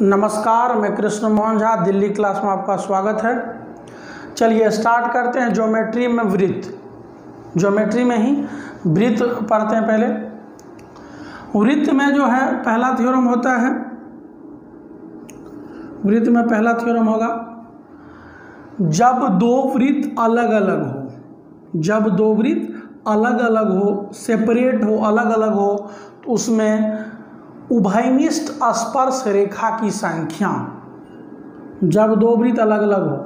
नमस्कार, मैं कृष्ण मोहन झा, दिल्ली क्लास में आपका स्वागत है। चलिए स्टार्ट करते हैं। ज्योमेट्री में वृत्त, ज्योमेट्री में ही वृत्त पढ़ते हैं। पहले वृत्त में जो है पहला थ्योरम होता है, वृत्त में पहला थ्योरम होगा जब दो वृत्त अलग अलग हो, जब दो वृत्त अलग अलग हो, सेपरेट हो, अलग अलग हो, तो उसमें उभयनिष्ठ स्पर्श रेखा की संख्या, जब दो वृत्त अलग अलग हो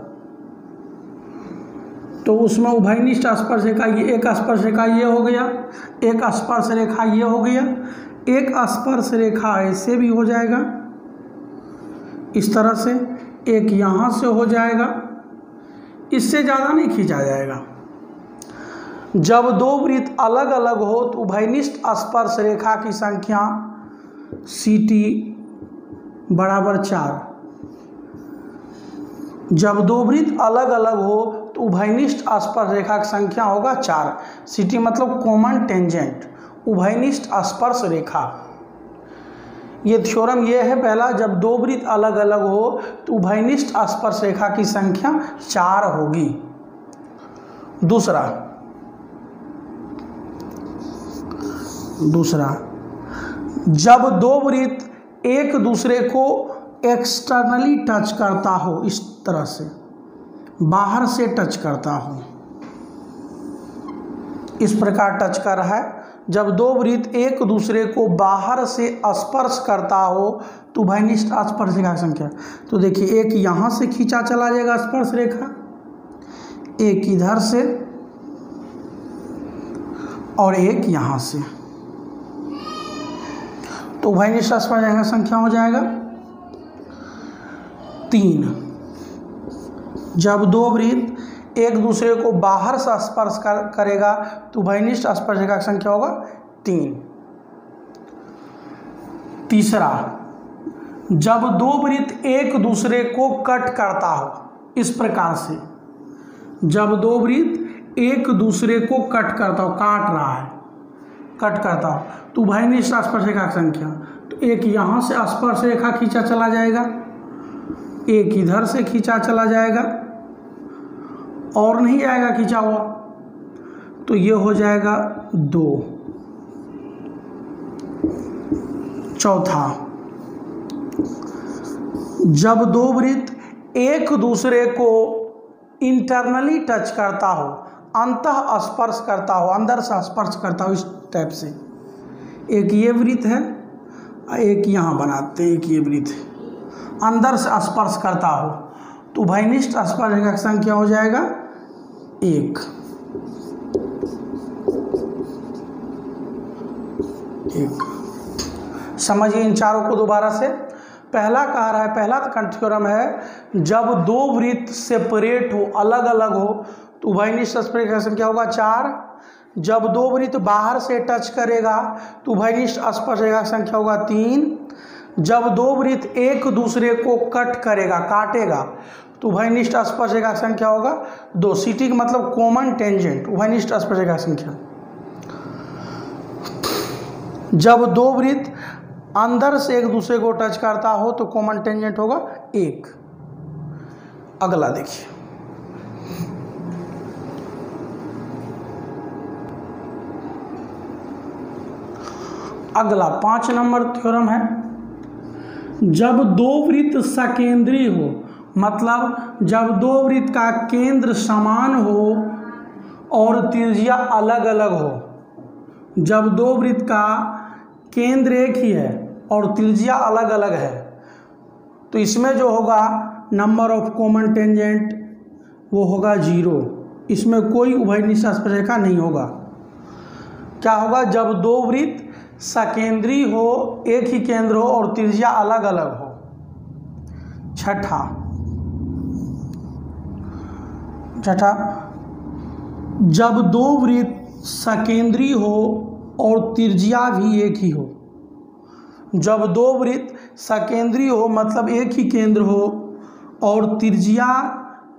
तो उसमें उभयनिष्ठ स्पर्श रेखा, ये एक स्पर्श रेखा ये हो गया, एक स्पर्श रेखा ये हो गया, एक स्पर्श रेखा ऐसे भी हो जाएगा, इस तरह से एक यहाँ से हो जाएगा, इससे ज़्यादा नहीं खींचा जाएगा। जब दो वृत्त अलग अलग हो तो उभयनिष्ठ स्पर्श रेखा की संख्या CT बराबर 4। जब दो वृत्त अलग अलग हो तो उभयनिष्ठ स्पर्श रेखा की संख्या होगा 4। CT मतलब कॉमन टेंजेंट, उभयनिष्ठ स्पर्श रेखा। ये थ्योरम ये है पहला, जब दो वृत्त अलग अलग हो तो उभयनिष्ठ स्पर्श रेखा की संख्या 4 होगी। दूसरा जब दो वृत्त एक दूसरे को एक्सटर्नली टच करता हो, इस तरह से बाहर से टच करता हो, इस प्रकार टच कर रहा है। जब दो वृत्त एक दूसरे को बाहर से स्पर्श करता हो तो उभयनिष्ठ स्पर्श रेखा की संख्या, तो देखिए एक यहाँ से खींचा चला जाएगा स्पर्श रेखा, एक इधर से और एक यहाँ से, तो उभयनिष्ठ स्पर्श रेखा संख्या हो जाएगा 3। जब दो वृत्त एक दूसरे को बाहर से स्पर्श करेगा तो उभयनिष्ठ स्पर्श रेखा की संख्या होगा 3। तीसरा, जब दो वृत्त एक दूसरे को कट करता हो, इस प्रकार से जब दो वृत्त एक दूसरे को कट करता हो, काट रहा है, कट करता हो, तो उभयनिष्ठ स्पर्श रेखा की संख्या, तो एक यहाँ से स्पर्श रेखा खींचा चला जाएगा, एक इधर से खींचा चला जाएगा और नहीं आएगा खींचा हुआ, तो ये हो जाएगा 2। चौथा, जब दो वृत्त एक दूसरे को इंटरनली टच करता हो, अंतः स्पर्श करता हो, अंदर से स्पर्श करता हो, इस टाइप से, एक ये वृत्त है, एक यहाँ बनाते हैं, एक ये वृत्त है, अंदर से स्पर्श करता हो, तो उभयनिष्ठ स्पर्श रेखा की संख्या हो जाएगा 1। समझिए इन चारों को दोबारा से। पहला कह रहा है, पहला थ्योरम है जब दो वृत्त सेपरेट हो, अलग अलग हो, तो उभयनिष्ठ स्पर्श रेखा की संख्या होगा 4। जब दो वृत्त बाहर से टच करेगा तो उभयनिष्ठ स्पर्श रेखा की संख्या होगा 3। जब दो वृत्त एक दूसरे को कट करेगा, काटेगा, तो उभयनिष्ठ स्पर्श रेखा की संख्या होगा 2। CT का मतलब कॉमन टेंजेंट, उभयनिष्ठ स्पर्श रेखा की संख्या। जब दो वृत्त अंदर से एक दूसरे को टच करता हो तो कॉमन टेंजेंट होगा 1। अगला देखिए, अगला 5 नंबर थ्योरम है, जब दो वृत्त सकेंद्री हो, मतलब जब दो वृत्त का केंद्र समान हो और त्रिज्या अलग अलग हो। जब दो वृत्त का केंद्र एक ही है और त्रिज्या अलग अलग है, तो इसमें जो होगा नंबर ऑफ कॉमन टेंजेंट वो होगा 0। इसमें कोई उभयनिष्ठ स्पर्श रेखा नहीं होगा। क्या होगा? जब दो वृत्त सकेंद्री हो, एक ही केंद्र हो और त्रिज्या अलग अलग हो। छठा, जब दो वृत्त सकेंद्री हो और त्रिज्या भी एक ही हो। जब दो वृत्त सकेंद्री हो मतलब एक ही केंद्र हो और त्रिज्या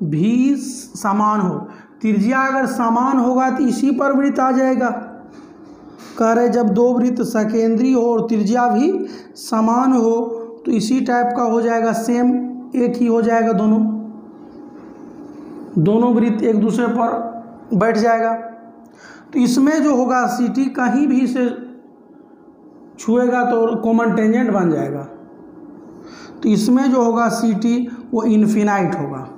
भी समान हो। त्रिज्या अगर समान होगा तो इसी पर वृत्त आ जाएगा। कह रहे जब दो वृत्त सकेंद्री हो और त्रिज्या भी समान हो तो इसी टाइप का हो जाएगा, सेम एक ही हो जाएगा, दोनों वृत्त एक दूसरे पर बैठ जाएगा। तो इसमें जो होगा सी टी कहीं भी से छुएगा तो कॉमन टेंजेंट बन जाएगा। तो इसमें जो होगा सी टी वो इन्फिनाइट होगा।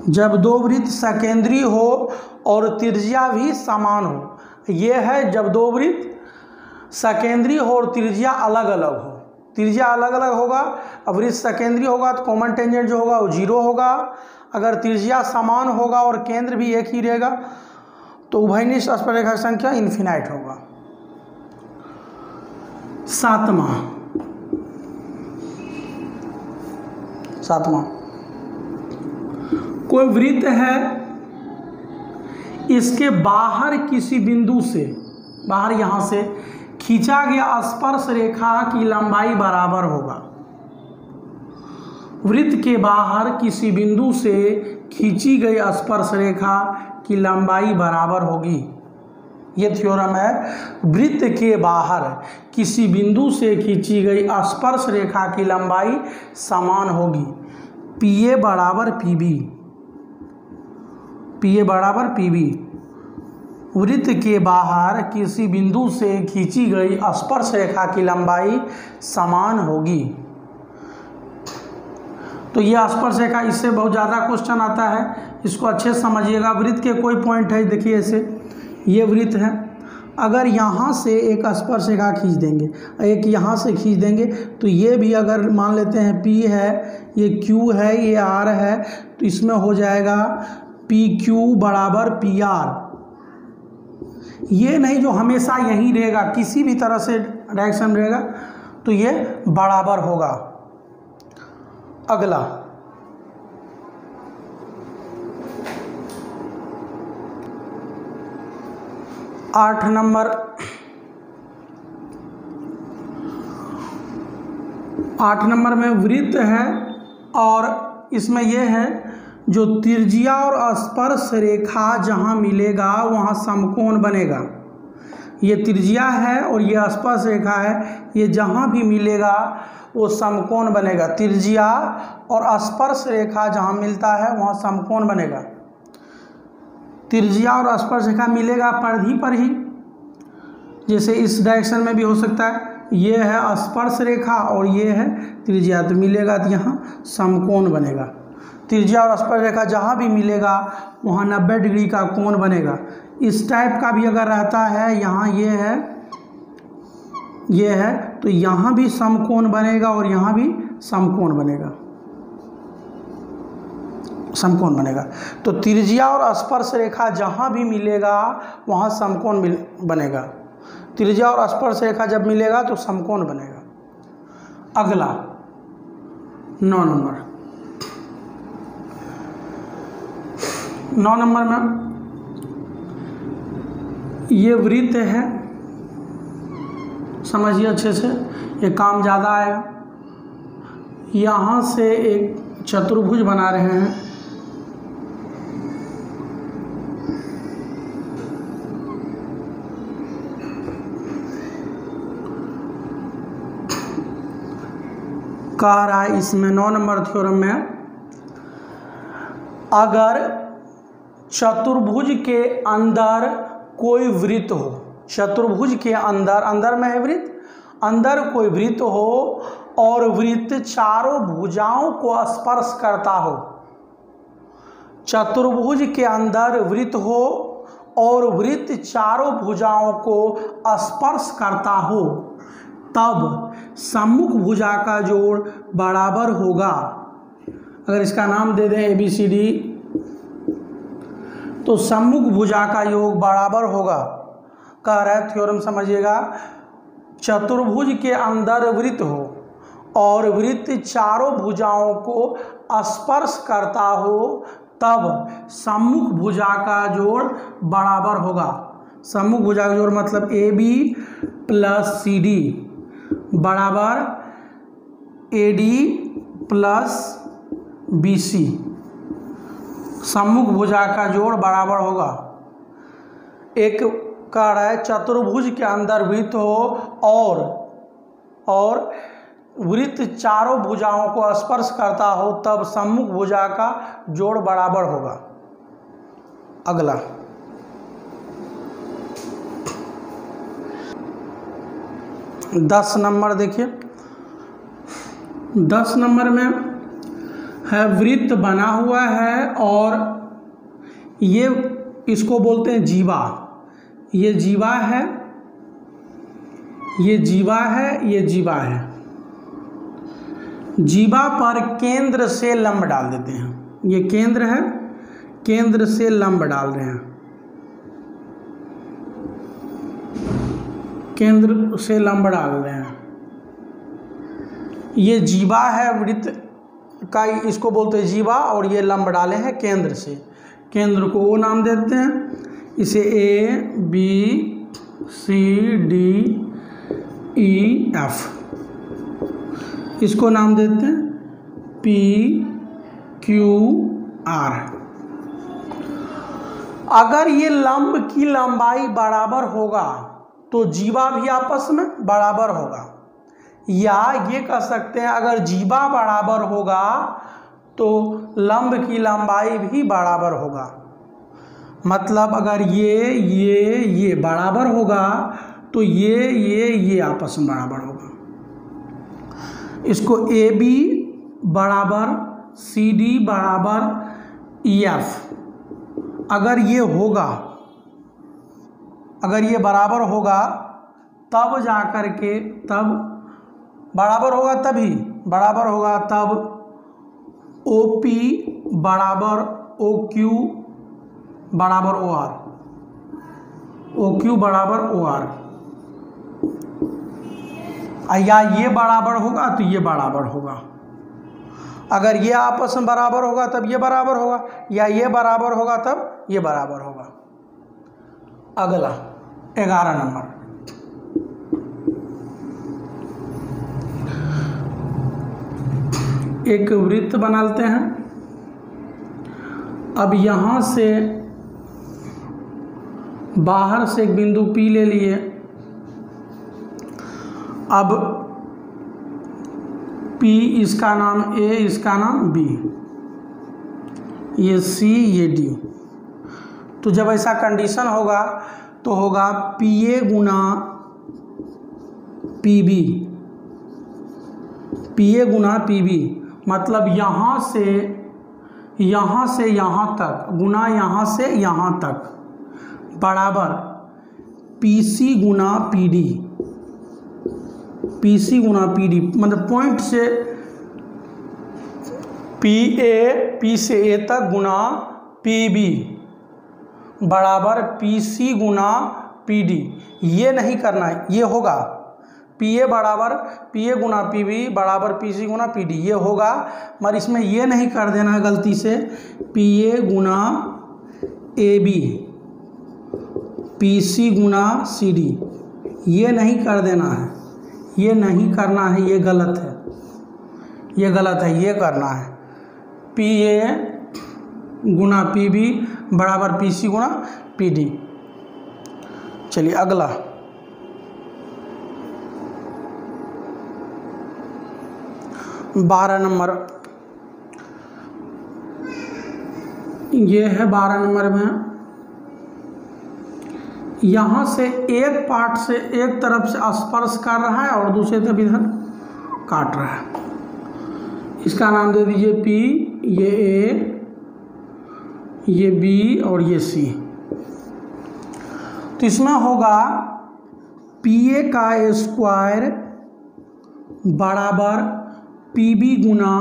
जब दो वृत्त सकेंद्रीय हो और त्रिज्या भी समान हो, ये है जब दो वृत्त सकेंद्रीय हो और त्रिज्या अलग अलग हो। त्रिज्या अलग अलग होगा, अब वृत्त सकेंद्रीय होगा तो कॉमन टेंजेंट जो होगा वो 0 होगा। अगर त्रिज्या समान होगा और केंद्र भी एक ही रहेगा तो उभयनिष्ठ स्पर्शरेखा की संख्या इन्फिनाइट होगा। सातवां कोई वृत्त है, इसके बाहर किसी बिंदु से, बाहर यहाँ से खींचा गया स्पर्श रेखा की लंबाई बराबर होगा। वृत्त के बाहर किसी बिंदु से खींची गई स्पर्श रेखा की लंबाई बराबर होगी। ये थ्योरम है, वृत्त के बाहर किसी बिंदु से खींची गई स्पर्श रेखा की लंबाई समान होगी। पी ए बराबर पी बी, पी ए बराबर पी बी। वृत्त के बाहर किसी बिंदु से खींची गई स्पर्श रेखा की लंबाई समान होगी। तो ये स्पर्श रेखा, इससे बहुत ज़्यादा क्वेश्चन आता है, इसको अच्छे से समझिएगा। वृत्त के कोई पॉइंट है, देखिए ऐसे ये वृत्त है, अगर यहाँ से एक स्पर्श रेखा खींच देंगे, एक यहाँ से खींच देंगे, तो ये भी अगर मान लेते हैं P है, ये Q है, ये R है, तो इसमें हो जाएगा PQ बराबर PR। ये नहीं जो हमेशा यहीं रहेगा, किसी भी तरह से डायरेक्शन रहेगा तो ये बराबर होगा। अगला 8 नंबर, 8 नंबर में वृत्त है और इसमें यह है जो त्रिज्या और स्पर्श रेखा जहाँ मिलेगा वहाँ समकोण बनेगा। ये त्रिज्या है और ये स्पर्श रेखा है, ये जहाँ भी मिलेगा वो समकोण बनेगा। त्रिज्या और स्पर्श रेखा जहाँ मिलता है वहाँ समकोण बनेगा। त्रिज्या और स्पर्श रेखा मिलेगा परिधि पर ही, जैसे इस डायरेक्शन में भी हो सकता है, ये है स्पर्श रेखा और ये है त्रिज्या, तो मिलेगा तो यहाँ समकोण बनेगा। त्रिज्या और स्पर्श रेखा जहाँ भी मिलेगा वहाँ 90 डिग्री का कोण बनेगा। इस टाइप का भी अगर रहता है, यहाँ ये है तो यहाँ भी समकोण बनेगा और यहाँ भी समकोण बनेगा, समकोण बनेगा। तो त्रिज्या और स्पर्श रेखा जहाँ भी मिलेगा वहाँ समकोण बनेगा। त्रिज्या और स्पर्श रेखा जब मिलेगा तो समकोण बनेगा। अगला 9 नंबर, 9 नंबर में ये वृत्त है, समझिए अच्छे से, ये काम ज़्यादा आएगा। यहाँ से एक चतुर्भुज बना रहे हैं, कह रहा है इसमें 9 नंबर थ्योरम में, अगर चतुर्भुज के अंदर कोई वृत्त हो, चतुर्भुज के अंदर में है वृत्त, अंदर कोई वृत्त हो और वृत्त चारों भुजाओं को स्पर्श करता हो। चतुर्भुज के अंदर वृत्त हो और वृत्त चारों भुजाओं को स्पर्श करता हो, तब सम्मुख भुजा का जोड़ बराबर होगा। अगर इसका नाम दे दें ABCD, तो सम्मुख भुजा का योग बराबर होगा। कह रहा है थ्योरम, समझिएगा, चतुर्भुज के अंदर वृत्त हो और वृत्त चारों भुजाओं को स्पर्श करता हो, तब सम्मुख भुजा का जोड़ बराबर होगा। सम्मुख भुजा का जोड़ मतलब AB प्लस CD बराबर AD प्लस BC। सम्मुख भुजा का जोड़ बराबर होगा। एक कह रहा है चतुर्भुज के अंदर वृत्त हो और वृत्त चारों भुजाओं को स्पर्श करता हो तब सम्मुख भुजा का जोड़ बराबर होगा। अगला 10 नंबर देखिए। 10 नंबर में है वृत्त बना हुआ है और ये इसको बोलते हैं जीवा। ये जीवा है, ये जीवा है, ये जीवा है। जीवा पर केंद्र से लंब डाल देते हैं। ये केंद्र है, केंद्र से लंब डाल रहे हैं, केंद्र से लंब डाल रहे हैं। ये जीवा है वृत्त का, इसको बोलते हैं जीवा, और ये लंब डाले हैं केंद्र से। केंद्र को ओ नाम देते हैं। इसे A B C D E F, इसको नाम देते हैं पी क्यू आर। अगर ये लंब की लंबाई बराबर होगा तो जीवा भी आपस में बराबर होगा, या ये कह सकते हैं अगर जीवा बराबर होगा तो लंब की लंबाई भी बराबर होगा। मतलब अगर ये बराबर होगा तो ये आपस में बराबर होगा। इसको ए बी बराबर सी डी बराबर ई एफ, अगर ये होगा, अगर ये बराबर होगा तब जा कर के, तब बराबर होगा, तभी बराबर होगा तब ओ पी बराबर ओ क्यू बराबर ओ आर, ओ क्यू बराबर ओ आर, या ये बराबर होगा तो ये बराबर होगा। अगर ये आपस में बराबर होगा तब ये बराबर होगा, या ये बराबर होगा तब ये बराबर होगा। अगला 11 नंबर, एक वृत्त बनाते हैं। अब यहाँ से बाहर से एक बिंदु P ले लिए। अब P इसका नाम A, इसका नाम B, ये C, ये D। तो जब ऐसा कंडीशन होगा तो होगा PA गुना PB, PA गुना PB। मतलब यहाँ से यहाँ तक गुना यहाँ से यहाँ तक बराबर PC गुना PD, PC गुना PD। मतलब पॉइंट से P से A तक गुना PB बराबर PC गुना PD। ये नहीं करना है, ये होगा PA बराबर PA गुना PB बराबर PC गुना PD, ये होगा। मगर इसमें ये नहीं कर देना है गलती से PA गुना AB PC गुना CD, ये नहीं कर देना है, ये नहीं करना है, ये गलत है, ये गलत है, ये करना है PA गुना PB बराबर PC गुना PD। चलिए अगला 12 नंबर, ये है 12 नंबर में। यहाँ से एक पार्ट से एक तरफ से स्पर्श कर रहा है और दूसरे तरफ इधर काट रहा है। इसका नाम दे दीजिए P, ये A, ये B और ये C। तो इसमें होगा PA का स्क्वायर बराबर PB गुना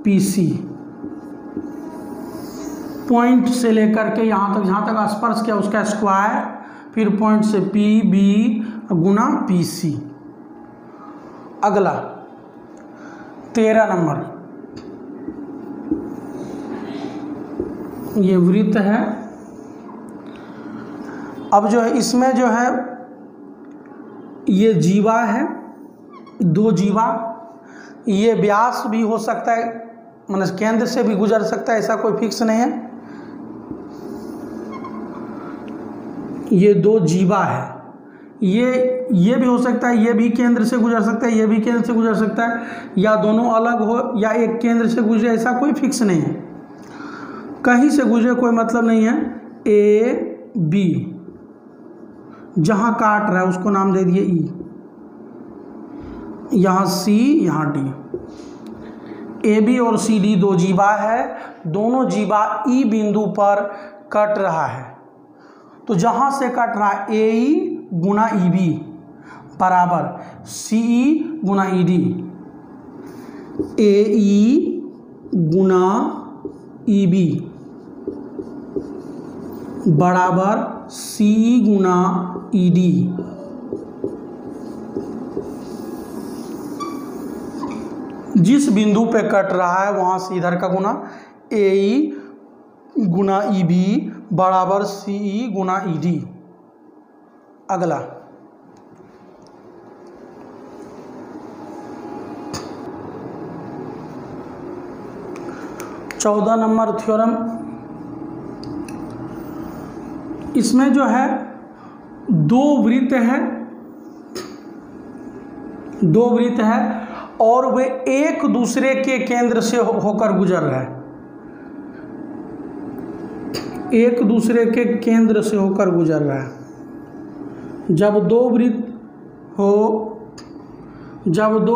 PC। पॉइंट से लेकर के यहाँ तक, जहाँ तक स्पर्श किया उसका स्क्वायर, फिर पॉइंट से PB गुना PC। अगला 13 नंबर, ये वृत्त है। अब जो है इसमें जो है ये जीवा है, 2 जीवा। ये व्यास भी हो सकता है, मतलब केंद्र से भी गुजर सकता है, ऐसा कोई फिक्स नहीं है। ये 2 जीवा है, ये भी हो सकता है, ये भी केंद्र से गुजर सकता है, ये भी केंद्र से गुजर सकता है, या दोनों अलग हो या एक केंद्र से गुजरे, ऐसा कोई फिक्स नहीं है। कहीं से गुजरे कोई मतलब नहीं है। ए बी जहाँ काट रहा है उसको नाम दे दिए ई, यहाँ सी यहाँ डी। ए बी और सी डी दो जीवा है, दोनों जीवा ई बिंदु पर कट रहा है। तो जहाँ से कट रहा है ए ई गुना ई बी बराबर सी ई गुना ई डी, ए ई गुना ई बी बराबर सी ई गुना ई डी। जिस बिंदु पे कट रहा है वहाँ से इधर का गुना ए ई गुना ई बी बराबर सी ई गुना ई डी। अगला 14 नंबर थ्योरम। इसमें जो है दो वृत्त है और वे एक दूसरे के केंद्र से होकर गुजर रहे हैं, एक दूसरे के केंद्र से होकर गुजर रहा है। जब दो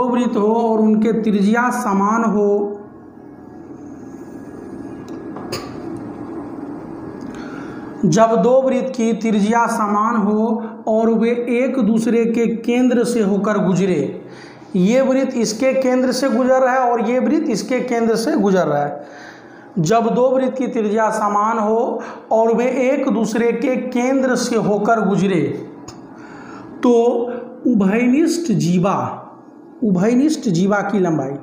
वृत्त हो और उनके त्रिज्या समान हो, जब दो वृत्त की त्रिज्या समान हो और वे एक दूसरे के केंद्र से होकर गुजरे, ये वृत्त इसके केंद्र से गुजर रहा है और ये वृत्त इसके केंद्र से गुजर रहा है। जब दो वृत्त की त्रिज्या समान हो और वे एक दूसरे के केंद्र से होकर गुजरे तो उभयनिष्ठ जीवा की लंबाई,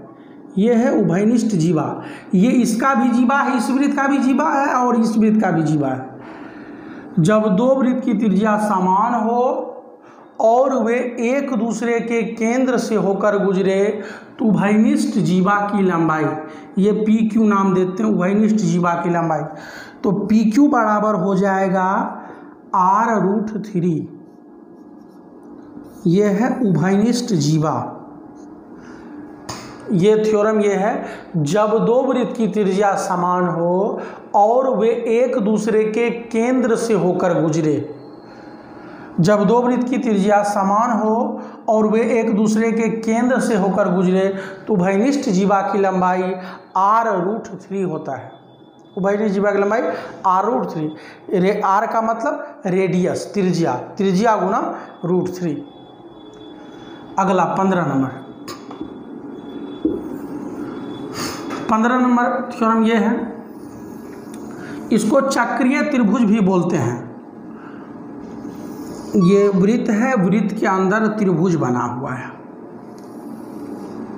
ये है उभयनिष्ठ जीवा, ये इसका भी जीवा है, इस वृत्त का भी जीवा है और इस वृत्त का भी जीवा है। जब दो वृत्त की त्रिज्या समान हो और वे एक दूसरे के केंद्र से होकर गुजरे तो उभयनिष्ठ जीवा की लंबाई, ये पी क्यू नाम देते हैं उभयनिष्ठ जीवा की लंबाई। तो पी क्यू बराबर हो जाएगा r√3। ये है उभयनिष्ठ जीवा। ये थ्योरम ये है, जब दो वृत्त की त्रिज्या समान हो और वे एक दूसरे के केंद्र से होकर गुजरे, जब दो वृत्त की त्रिज्या समान हो और वे एक दूसरे के केंद्र से होकर गुजरे तो उभयनिष्ठ जीवा की लंबाई r√3 होता है। उभयनिष्ठ जीवा की लंबाई r√3। r का मतलब रेडियस, त्रिज्या गुना √3। अगला 15 नंबर थ्योरम ये है, इसको चक्रीय त्रिभुज भी बोलते हैं। ये वृत्त है, वृत्त के अंदर त्रिभुज बना हुआ है,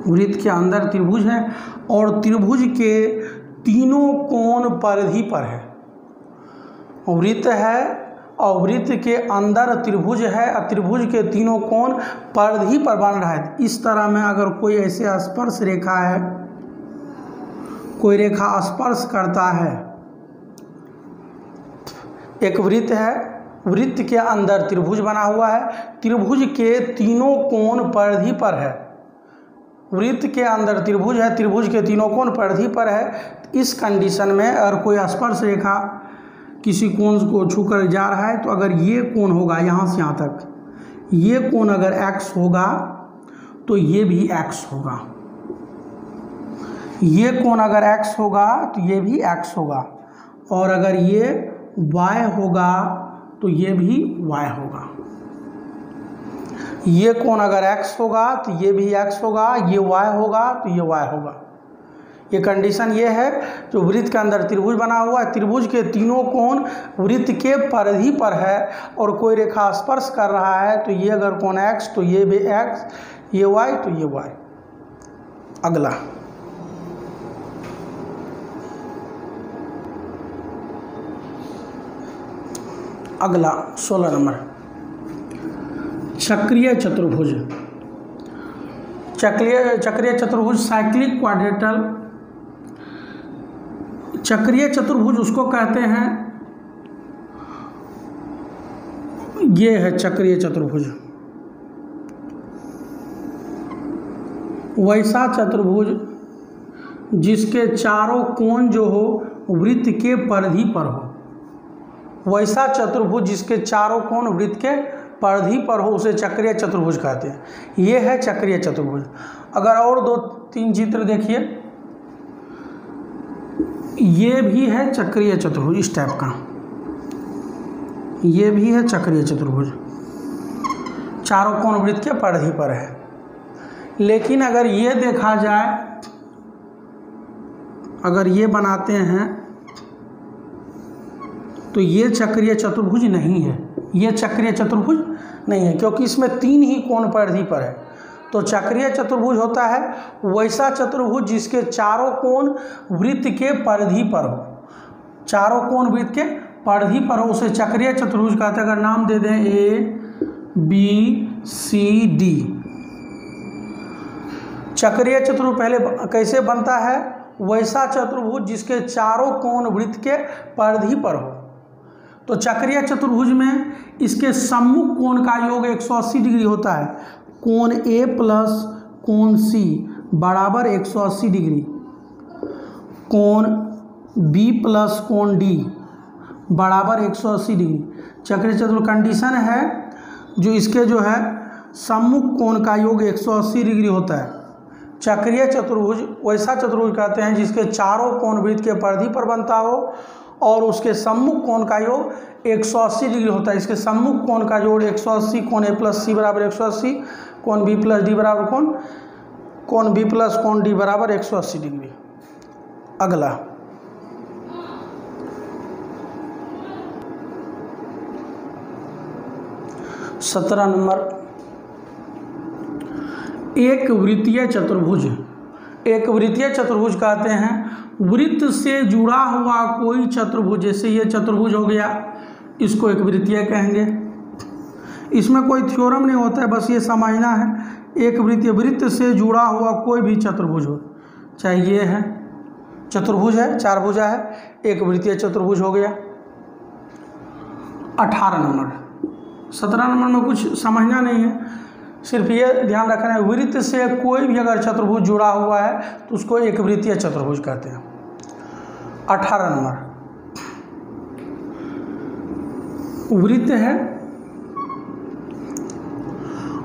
वृत्त के अंदर त्रिभुज है और त्रिभुज के तीनों कोण परिधि पर है। वृत्त है और वृत्त के अंदर त्रिभुज है और त्रिभुज के तीनों कोण परिधि पर बन रहा है। इस तरह में अगर कोई ऐसे स्पर्श रेखा है, कोई रेखा स्पर्श करता है, एक वृत्त है, वृत्त के अंदर त्रिभुज बना हुआ है, त्रिभुज के तीनों कोण परिधि पर है, वृत्त के अंदर त्रिभुज है, त्रिभुज के तीनों कोण परिधि पर है। इस कंडीशन में अगर कोई स्पर्श रेखा किसी कोण को छूकर जा रहा है तो अगर ये कोण होगा यहाँ से यहाँ तक, ये कोण अगर x होगा तो ये भी x होगा, ये कोण अगर x होगा तो ये भी x होगा, और अगर ये y होगा तो ये भी y होगा। ये कोण अगर x होगा तो ये भी x होगा, ये y होगा तो ये y होगा। ये कंडीशन ये है, जो वृत्त के अंदर त्रिभुज बना हुआ है, त्रिभुज के तीनों कोण वृत्त के परिधि पर है और कोई रेखा स्पर्श कर रहा है तो ये अगर कोण x तो ये भी x, ये y तो ये y। अगला 16 नंबर चक्रीय चतुर्भुज। चक्रीय चतुर्भुज साइक्लिक क्वाड्रेटल। चक्रीय चतुर्भुज उसको कहते हैं ये है चक्रीय चतुर्भुज। वैसा चतुर्भुज जिसके चारों कोण जो हो वृत्त के परिधि पर हो। वैसा चतुर्भुज जिसके चारों कोण वृत्त के परिधि पर हो उसे चक्रीय चतुर्भुज कहते हैं। ये है चक्रीय चतुर्भुज। अगर और 2-3 चित्र देखिए, ये भी है चक्रीय चतुर्भुज इस टाइप का, ये भी है चक्रीय चतुर्भुज, चारों कोण वृत्त के परिधि पर है। लेकिन अगर ये देखा जाए, अगर ये बनाते हैं तो ये चक्रीय चतुर्भुज नहीं है, ये चक्रीय चतुर्भुज नहीं है, क्योंकि इसमें 3 ही कोण परिधि पर है। तो चक्रीय चतुर्भुज होता है वैसा चतुर्भुज जिसके चारों कोण वृत्त के परिधि पर हो। चारों कोण वृत्त के परिधि पर हो उसे चक्रीय चतुर्भुज कहते हैं। अगर नाम दे दें ABCD। चक्रीय चतुर्भुज पहले कैसे बनता है? वैसा चतुर्भुज जिसके चारों कोण वृत्त के परिधि पर हो। तो चक्रीय चतुर्भुज में इसके सम्मुख कोण का योग 180 डिग्री होता है। कोण A प्लस कोण C बराबर 180 डिग्री, कोण B प्लस कोण D बराबर 180 डिग्री। चक्रीय चतुर्भुज कंडीशन है जो इसके जो है सम्मुख कोण का योग 180 डिग्री होता है। चक्रीय चतुर्भुज वैसा चतुर्भुज कहते हैं जिसके चारों कोण वृत्त के परिधि पर बनता हो और उसके सम्मुख कोण का योग 180 डिग्री होता है। इसके सम्मुख कोण का जोड़ 180, कोण A प्लस C बराबर 180, कोण B प्लस D बराबर कोण B प्लस कोण D बराबर 180 डिग्री। अगला 17 नंबर, एक वृत्तीय चतुर्भुज। एक वृत्तीय चतुर्भुज कहते हैं वृत्त से जुड़ा हुआ कोई चतुर्भुज, जैसे ये चतुर्भुज हो गया, इसको एक वृत्तीय कहेंगे। इसमें कोई थ्योरम नहीं होता है, बस ये समझना है। एक वृत्तीय, वृत्त से जुड़ा हुआ कोई भी चतुर्भुज हो, चाहे ये है चतुर्भुज है, 4 भुजा है, एक वृत्तीय चतुर्भुज हो गया। 18 नंबर, 17 नंबर में कुछ समझना नहीं है, सिर्फ ये ध्यान रखना है वृत्त से कोई भी अगर चतुर्भुज जुड़ा हुआ है तो उसको एक वृत्तीय चतुर्भुज कहते हैं। 18 नंबर, वृत्त है,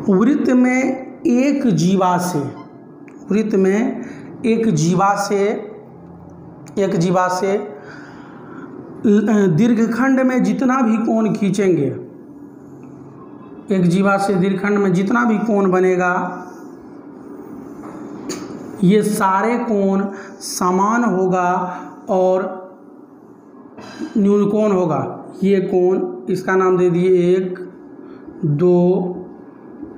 वृत्त में एक जीवा से, वृत्त में एक जीवा से दीर्घखंड में जितना भी कोण खींचेंगे, एक जीवा से दीर्घखंड में जितना भी कोण बनेगा ये सारे कोण समान होगा और न्यून कोण होगा। ये कोण, इसका नाम दे दिए 1 2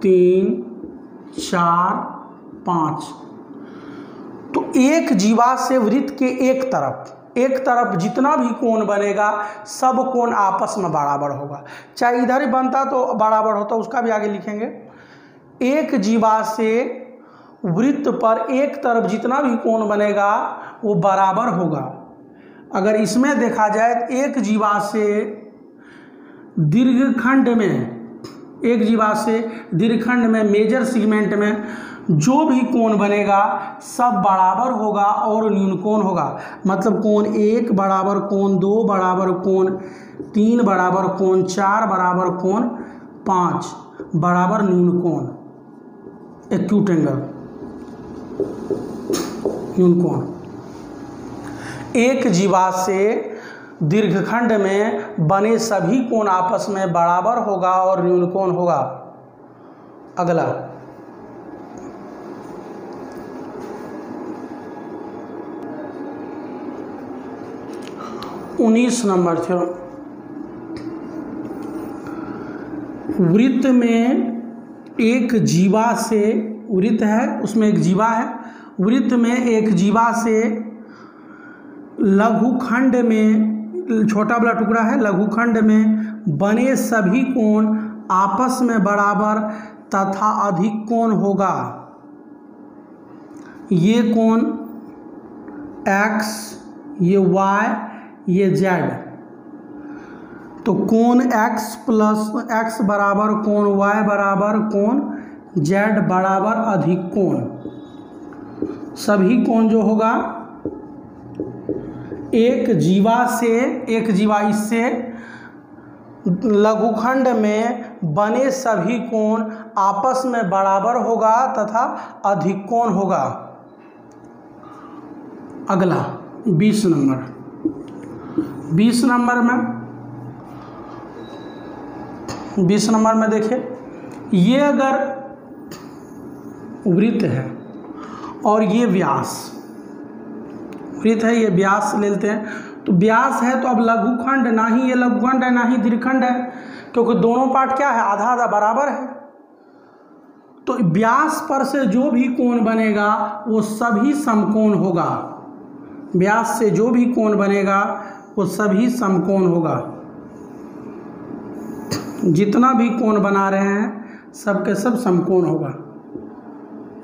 3 4 5। तो एक जीवा से वृत्त के एक तरफ जितना भी कोण बनेगा सब कोण आपस में बराबर होगा। चाहे इधर ही बनता तो बराबर होता, उसका भी आगे लिखेंगे। एक जीवा से वृत्त पर एक तरफ जितना भी कोण बनेगा वो बराबर होगा। अगर इसमें देखा जाए तो एक जीवा से दीर्घखंड में मेजर सेगमेंट में जो भी कोण बनेगा सब बराबर होगा और न्यून कोण होगा। मतलब कोण 1 बराबर कोण 2 बराबर कोण 3 बराबर कोण 4 बराबर कोण 5 बराबर न्यून कोण, एक्यूट एंगल, न्यून कोण। एक जीवा से दीर्घखंड में बने सभी कोण आपस में बराबर होगा और न्यून कोण होगा। अगला 19 नंबर थे, वृत्त में एक जीवा से, वृत्त है उसमें एक जीवा है, वृत्त में एक जीवा से लघुखंड में, छोटा वाला टुकड़ा है, लघुखंड में बने सभी कोण आपस में बराबर तथा अधिक कोण होगा। ये कोण x, ये y, ये z। तो कोण x प्लस x बराबर कोण y बराबर कोण z बराबर अधिक कोण, सभी कोण जो होगा एक जीवा इससे लघुखंड में बने सभी कोण आपस में बराबर होगा तथा अधिक कोण होगा। अगला 20 नंबर में देखिए, ये अगर वृत्त है और ये व्यास, वृत्त है, ये व्यास ले लेते हैं, तो व्यास है तो अब लघुखंड, ना ही ये लघुखंड है ना ही दीर्घखंड है, क्योंकि दोनों पार्ट क्या है, आधा आधा बराबर है। तो व्यास पर से जो भी कोण बनेगा वो सभी समकोण होगा, व्यास से जो भी कोण बनेगा वो सभी समकोण होगा। जितना भी कोण बना रहे हैं सबके सब समकोण होगा,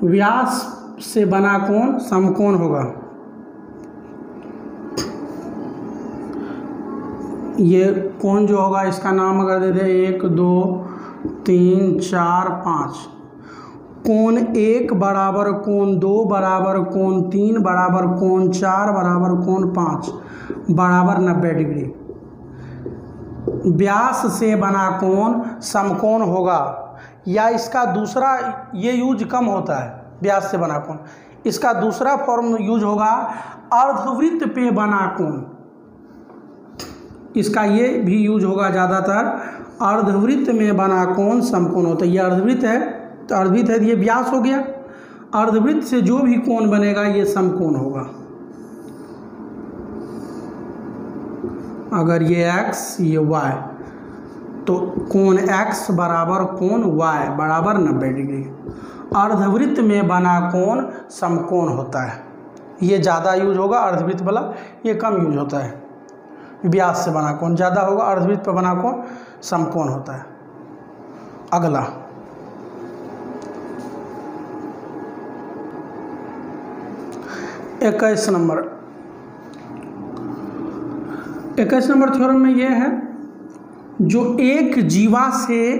व्यास से बना कोण समकोण होगा। ये कोण जो होगा इसका नाम अगर दे दे 1 2 3 4 5, कोण 1 बराबर कोण 2 बराबर कोण 3 बराबर कोण 4 बराबर कोण 5 बराबर 90 डिग्री। व्यास से बना कोण समकोण होगा, या इसका दूसरा, ये यूज कम होता है व्यास से बना कोण, इसका दूसरा फॉर्म यूज होगा अर्धवृत्त पे बना कोण, इसका ये भी यूज होगा ज़्यादातर, अर्धवृत्त में बना कोण समकोण होता है। ये अर्धवृत्त है तो अर्धवृत्त है, ये व्यास हो गया, अर्धवृत्त से जो भी कोण बनेगा ये समकोण होगा। अगर ये x ये y, तो कोण x बराबर कोण y बराबर 90 डिग्री। अर्धवृत्त में बना कोण समकोण होता है, ये ज़्यादा यूज होगा अर्धवृत्त वाला, ये कम यूज होता है। व्यास से बना कोण ज़्यादा होगा, अर्धवृत्त पर बना कोण समकोण होता है। अगला 21 नंबर थ्योरम में ये है, जो एक जीवा से,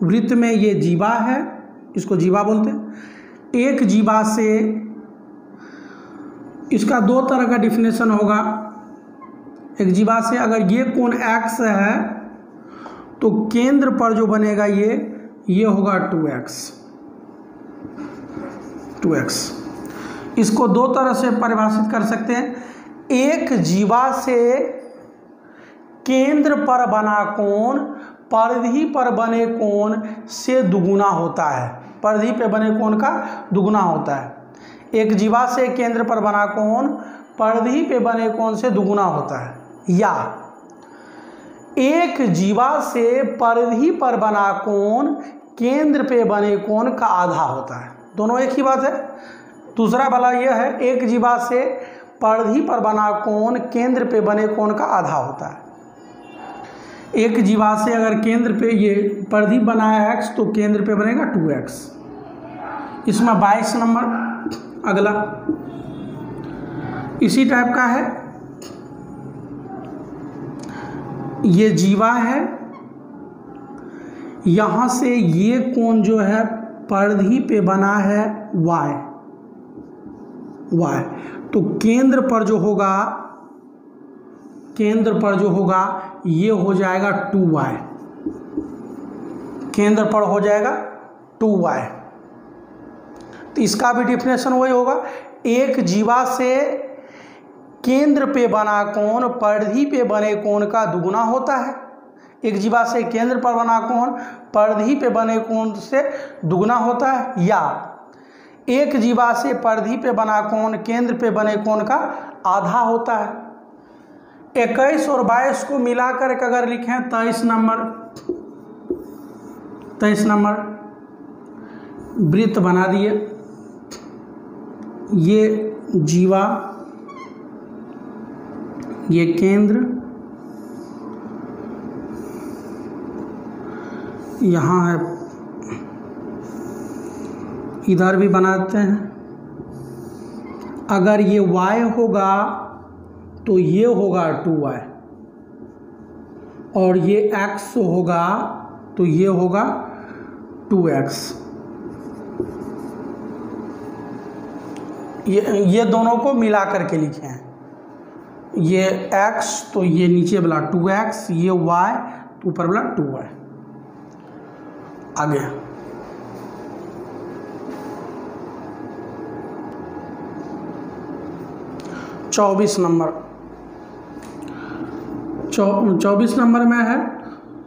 वृत्त में ये जीवा है, इसको जीवा बोलते हैं, एक जीवा से, इसका दो तरह का डिफिनेशन होगा। एक जीवा से अगर ये कोण x है तो केंद्र पर जो बनेगा ये होगा 2x। इसको दो तरह से परिभाषित कर सकते हैं। एक जीवा से केंद्र पर बना कोण परिधि पर बने कोण से दुगुना होता है, परिधि पे बने कोण का दुगुना होता है। एक जीवा से केंद्र पर बना कोण परिधि पे बने कोण से दुगुना होता है, या एक जीवा से परिधि पर बना कोण केंद्र पे बने कोण का आधा होता है। दोनों एक ही बात है। दूसरा वाला यह है, एक जीवा से परिधि पर बना कोण केंद्र पे बने कोण का आधा होता है। एक जीवा से अगर केंद्र पे ये परिधि बना है x, तो केंद्र पे बनेगा 2x। इसमें 22 नंबर अगला इसी टाइप का है। ये जीवा है, यहाँ से ये कोण जो है परिधि पे बना है y, तो केंद्र पर जो होगा ये हो जाएगा 2y, केंद्र पर हो जाएगा 2y। तो इसका भी डिफिनेशन वही होगा, एक जीवा से केंद्र पे बना कोण परिधि पे बने कोण का दुगुना होता है। एक जीवा से केंद्र पर बना कोण परिधि पे बने कोण से दुगुना होता है, या एक जीवा से परिधि पे बना कोण केंद्र पे बने कोण का आधा होता है। 21 और 22 को मिलाकर अगर लिखें 23 नंबर वृत्त बना दिए। ये जीवा, ये केंद्र, यहाँ है, इधर भी बनाते हैं। अगर ये y होगा तो ये होगा 2y, और ये x होगा तो ये होगा 2x। ये दोनों को मिला करके लिखे हैं, ये x तो ये नीचे वाला 2x, ये y तो ऊपर वाला 2y। आगे 24 नंबर में है,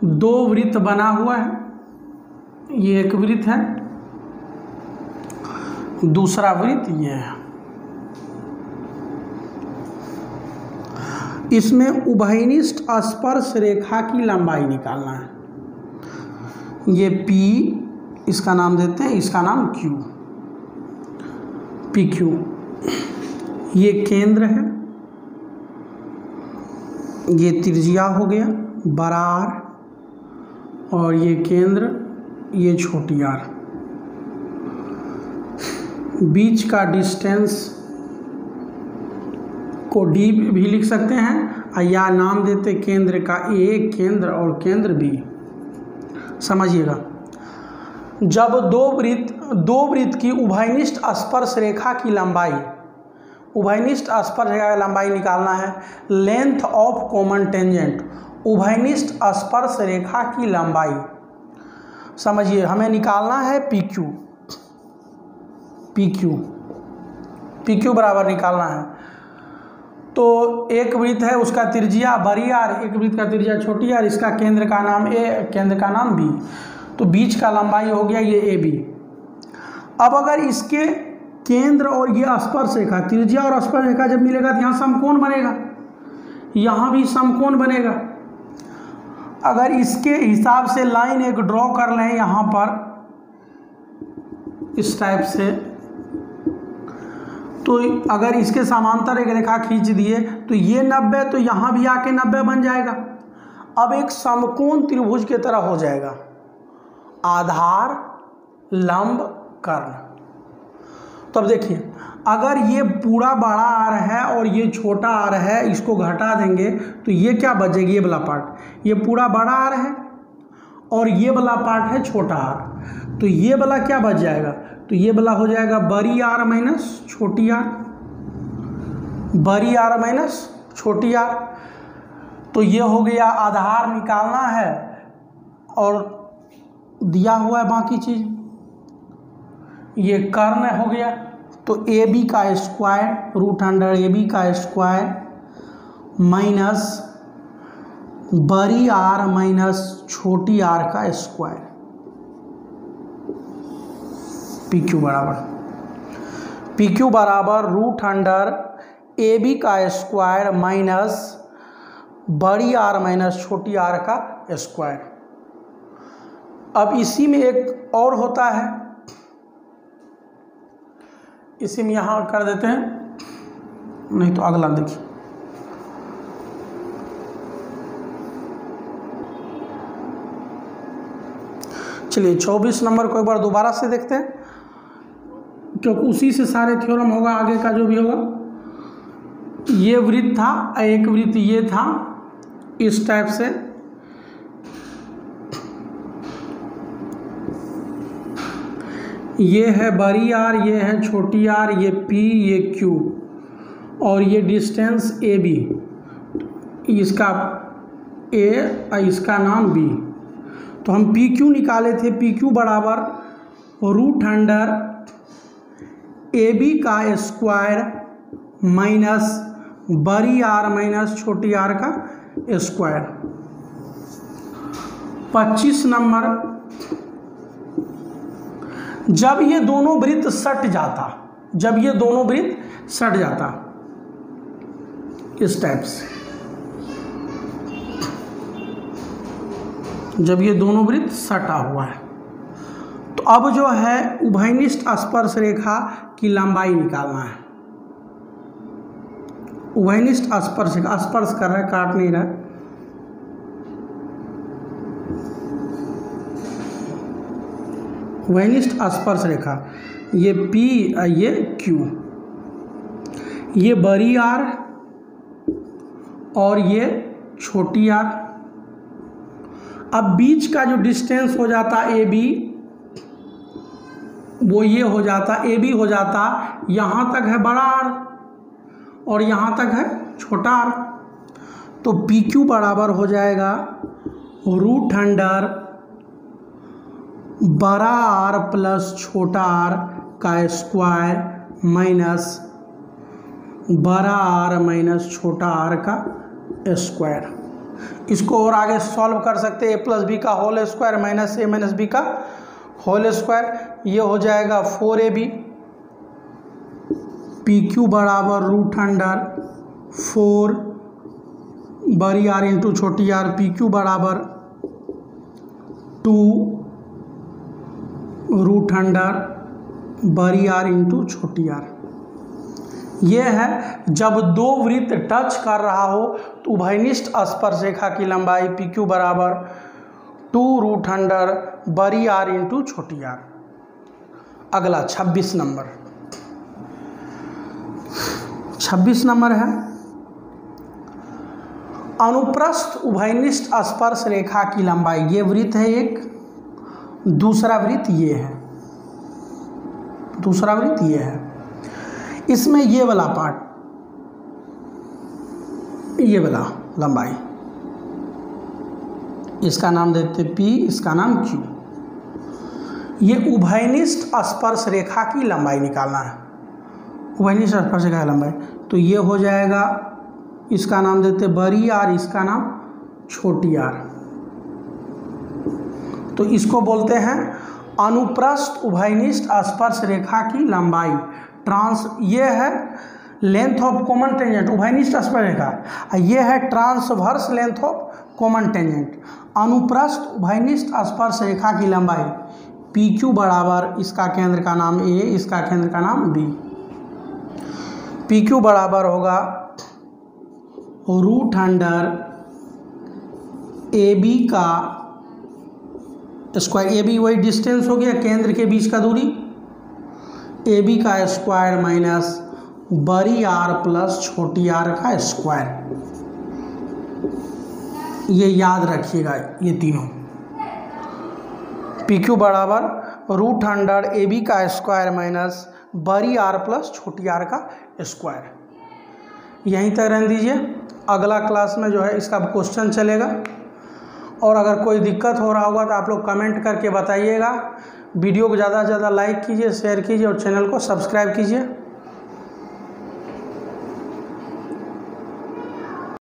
दो वृत्त बना हुआ है। ये एक वृत्त है, दूसरा वृत्त ये है। इसमें उभयनिष्ठ स्पर्श रेखा की लंबाई निकालना है। ये P, इसका नाम देते हैं, इसका नाम Q, PQ। ये केंद्र है, ये त्रिज्या हो गया बड़ा R, और ये केंद्र, ये छोटी r। बीच का डिस्टेंस को d भी लिख सकते हैं, या नाम देते केंद्र का A केंद्र और केंद्र B। समझिएगा, जब दो वृत्त की उभयनिष्ठ स्पर्श रेखा की लंबाई, उभयनिष्ठ स्पर्श रेखा की लंबाई निकालना है। लेंथ ऑफ कॉमन टेंजेंट, उभयनिष्ठ स्पर्श रेखा की लंबाई। समझिए, हमें निकालना है PQ बराबर निकालना है। तो एक वृत्त है, उसका त्रिज्या बड़ी R, एक वृत्त का त्रिज्या छोटी R, इसका केंद्र का नाम A, केंद्र का नाम B, तो बीच का लंबाई हो गया ये AB। अब अगर इसके केंद्र और ये स्पर्श रेखा, त्रिज्या और स्पर्श रेखा जब मिलेगा तो यहाँ समकोण बनेगा, यहाँ भी समकोण बनेगा। अगर इसके हिसाब से लाइन एक ड्रॉ कर लें यहाँ पर इस टाइप से, तो अगर इसके समांतर एक रेखा खींच दिए तो ये 90, तो यहाँ भी आके 90 बन जाएगा। अब एक समकोण त्रिभुज की तरह हो जाएगा, आधार लंब कर्ण। तो अब देखिए, अगर ये पूरा बड़ा R है और ये छोटा R है, इसको घटा देंगे तो ये क्या बचेगी, ये वाला पार्ट, ये पूरा बड़ा R है और ये वाला पार्ट है छोटा R, तो ये वाला क्या बच जाएगा, तो ये वाला हो जाएगा बड़ी R माइनस छोटी R, बड़ी R माइनस छोटी R। तो ये हो गया, आधार निकालना है और दिया हुआ है बाकी चीज। ये कर्ण हो गया, तो AB का स्क्वायर √AB का स्क्वायर माइनस बड़ी R माइनस छोटी R का स्क्वायर, PQ बराबर √AB का स्क्वायर माइनस बड़ी R माइनस छोटी R का स्क्वायर। अब इसी में एक और होता है, इसी में यहाँ कर देते हैं, नहीं तो अगला देखिए। चलिए 24 नंबर को एक बार दोबारा से देखते हैं, क्योंकि उसी से सारे थ्योरम होगा, आगे का जो भी होगा। ये वृत्त था, एक वृत्त ये था इस टाइप से, ये है बड़ी R, ये है छोटी R, ये P, ये Q, और ये डिस्टेंस AB, इसका A और इसका नाम B। तो हम PQ निकाले थे, PQ बराबर √AB का स्क्वायर माइनस बड़ी R माइनस छोटी R का स्क्वायर। 25 नंबर, जब ये दोनों वृत्त सट जाता, जब ये दोनों वृत्त सट जाता इस टाइप से, जब ये दोनों वृत्त सटा हुआ है, तो अब जो है उभयनिष्ठ स्पर्श रेखा की लंबाई निकालना है। उभयनिष्ठ स्पर्श रेखा, स्पर्श कर रहा है, काट नहीं रहा है। उभयनिष्ठ स्पर्श रेखा, ये P ये Q, ये बड़ी R और ये छोटी R, अब बीच का जो डिस्टेंस हो जाता ए बी, वो ये हो जाता ए बी हो जाता, यहाँ तक है बड़ा आर और यहाँ तक है छोटा आर। तो पी क्यू बराबर हो जाएगा रूट अंडर बड़ा आर प्लस छोटा आर का स्क्वायर माइनस बड़ा आर माइनस छोटा आर का स्क्वायर। इसको और आगे सॉल्व कर सकते हैं, ए प्लस बी का होल स्क्वायर माइनस ए माइनस बी का होल स्क्वायर। ये हो जाएगा 4ab, पी क्यू बराबर रूट अंडर 4 बड़ी आर इंटू छोटी आर, पी क्यू बराबर 2 रूट अंडर बड़ी आर इंटू छोटी आर। ये है जब दो वृत्त टच कर रहा हो तो उभयनिष्ठ स्पर्शरेखा की लंबाई पी क्यू बराबर 2 रूट अंडर बड़ी आर इंटू छोटी आर। अगला 26 नंबर, 26 नंबर है अनुप्रस्थ उभयनिष्ठ स्पर्श रेखा की लंबाई। ये वृत्त है एक, दूसरा वृत्त ये है, दूसरा वृत्त ये है। इसमें ये वाला पार्ट, ये वाला लंबाई, इसका नाम देते P, इसका नाम Q। ये उभयनिष्ठ स्पर्श रेखा की लंबाई निकालना है, उभयनिष्ठ स्पर्श रेखा की लंबाई। तो ये हो जाएगा, इसका नाम देते बड़ी आर, इसका नाम छोटी आर। तो इसको बोलते हैं अनुप्रस्थ उभयनिष्ठ स्पर्श रेखा की लंबाई। ये है लेंथ ऑफ कॉमन टेंजेंट, उभयनिष्ठ स्पर्श रेखा। ये है transverse length of common tangent. अनुप्रस्थ उभयनिष्ठ स्पर्श रेखा की लंबाई पी क्यू बराबर, इसका केंद्र का नाम ए, इसका केंद्र का नाम बी। पी क्यू बराबर होगा रूट अंडर ए बी का स्क्वायर, ए बी वही डिस्टेंस हो गया केंद्र के बीच का दूरी, ए बी का स्क्वायर माइनस बड़ी आर प्लस छोटी आर का स्क्वायर। ये याद रखिएगा ये तीनों। पी क्यू बराबर रूट अंडर ए बी का स्क्वायर माइनस बड़ी आर प्लस छोटी आर का स्क्वायर। यहीं तक रहने दीजिए, अगला क्लास में जो है इसका क्वेश्चन चलेगा। और अगर कोई दिक्कत हो रहा होगा तो आप लोग कमेंट करके बताइएगा। वीडियो को ज़्यादा से ज़्यादा लाइक कीजिए, शेयर कीजिए और चैनल को सब्सक्राइब कीजिए।